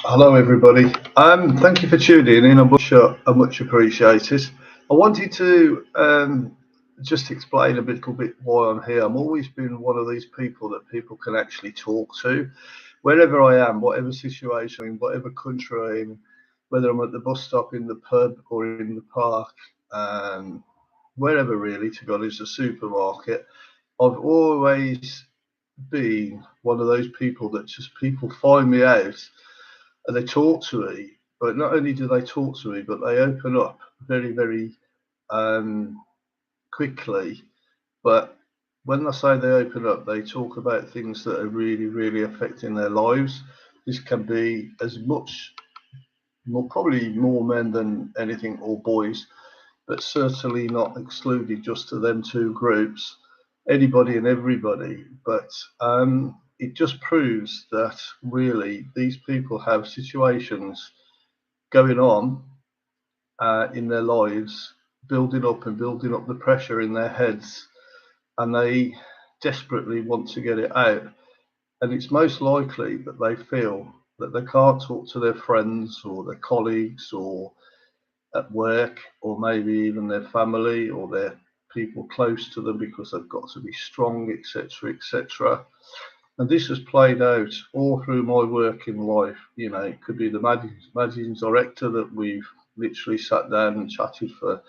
Hello, everybody. Thank you for tuning in. I'm much appreciated. I wanted to just explain a little bit why I'm here. I'm always been one of these people that people can actually talk to, wherever I am, whatever situation, in whatever country I'm in, whether I'm at the bus stop, in the pub, or in the park, um, wherever really. To be honest, a supermarket. I've always been one of those people that just people find me out and they talk to me, but not only do they talk to me, but they open up very, very um, quickly. But when I say they open up, they talk about things that are really, really affecting their lives. This can be as much, more probably more men than anything, or boys, but certainly not excluded just to them two groups, anybody and everybody. But it just proves that really these people have situations going on in their lives, building up and building up the pressure in their heads, and they desperately want to get it out. And it's most likely that they feel that they can't talk to their friends or their colleagues or at work or maybe even their family or their people close to them because they've got to be strong, etc., etc. And this has played out all through my working life. You know, it could be the managing director that we've literally sat down and chatted for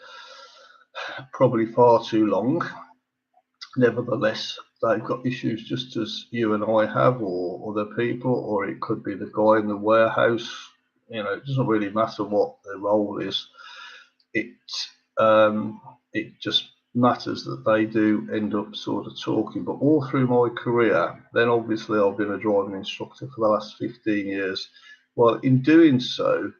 probably far too long. Nevertheless, they've got issues just as you and I have, or other people, or it could be the guy in the warehouse. You know, it doesn't really matter what their role is. It it just matters that they do end up sort of talking. But all through my career, then obviously I've been a driving instructor for the last 15 years. Well, in doing so,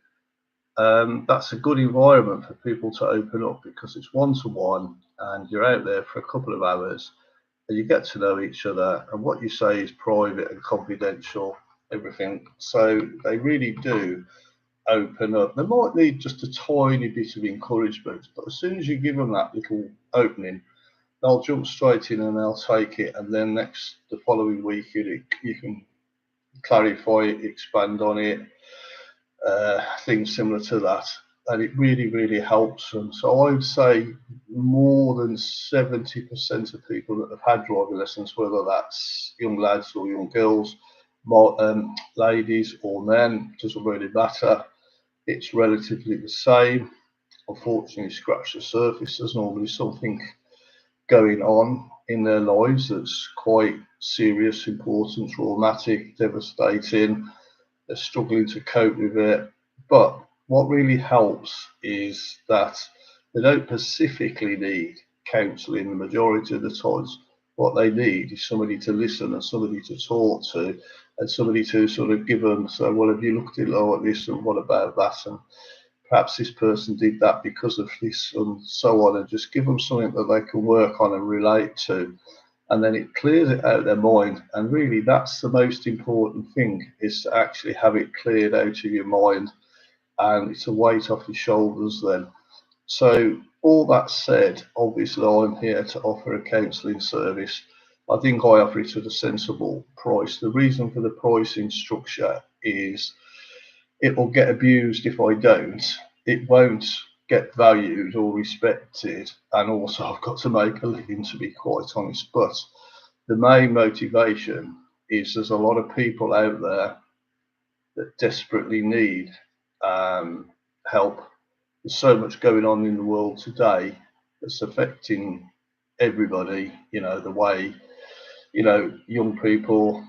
that's a good environment for people to open up because it's one to one and you're out there for a couple of hours and you get to know each other and what you say is private and confidential, everything. So they really do open up. They might need just a tiny bit of encouragement, but as soon as you give them that little opening, they'll jump straight in and they'll take it. And then the following week, you can clarify it, expand on it, things similar to that. And it really, really helps them. So I would say more than 70% of people that have had driving lessons, whether that's young lads or young girls, ladies or men, doesn't really matter. It's relatively the same. Unfortunately, scratch the surface. There's normally something going on in their lives that's quite serious, important, traumatic, devastating. They're struggling to cope with it. But what really helps is that they don't specifically need counselling the majority of the times. What they need is somebody to listen and somebody to talk to and somebody to sort of give them, so, well, have you looked at it like this and what about that? And perhaps this person did that because of this and so on, and just give them something that they can work on and relate to. And then it clears it out of their mind. And really, that's the most important thing, is to actually have it cleared out of your mind. And it's a weight off your shoulders then. So, all that said, obviously, I'm here to offer a counselling service. I think I offer it at a sensible price. The reason for the pricing structure is it will get abused if I don't. It won't get valued or respected. And also, I've got to make a living, to be quite honest. But the main motivation is there's a lot of people out there that desperately need help. There's so much going on in the world today that's affecting everybody, you know, the way, you know, young people,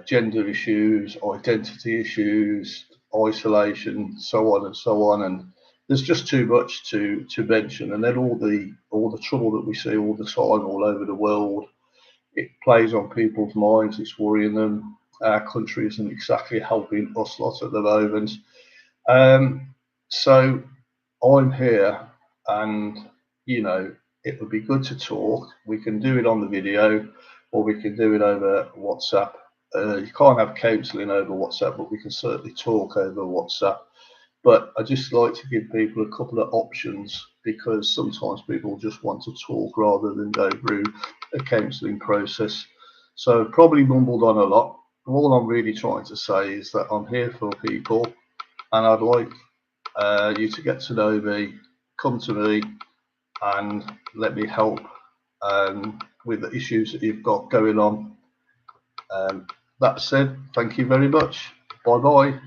gender issues, identity issues, isolation, so on and so on. And there's just too much to mention. And then all the trouble that we see all the time all over the world, it plays on people's minds. It's worrying them. Our country isn't exactly helping us lot at the moment. So I'm here, and you know, it would be good to talk. We can do it on the video, or we can do it over WhatsApp. You can't have counselling over WhatsApp, but we can certainly talk over WhatsApp. But I just like to give people a couple of options because sometimes people just want to talk rather than go through a counselling process. So probably mumbled on a lot. all I'm really trying to say is that I'm here for people, and I'd like you to get to know me, come to me, and let me help with the issues that you've got going on. That said, thank you very much. Bye bye.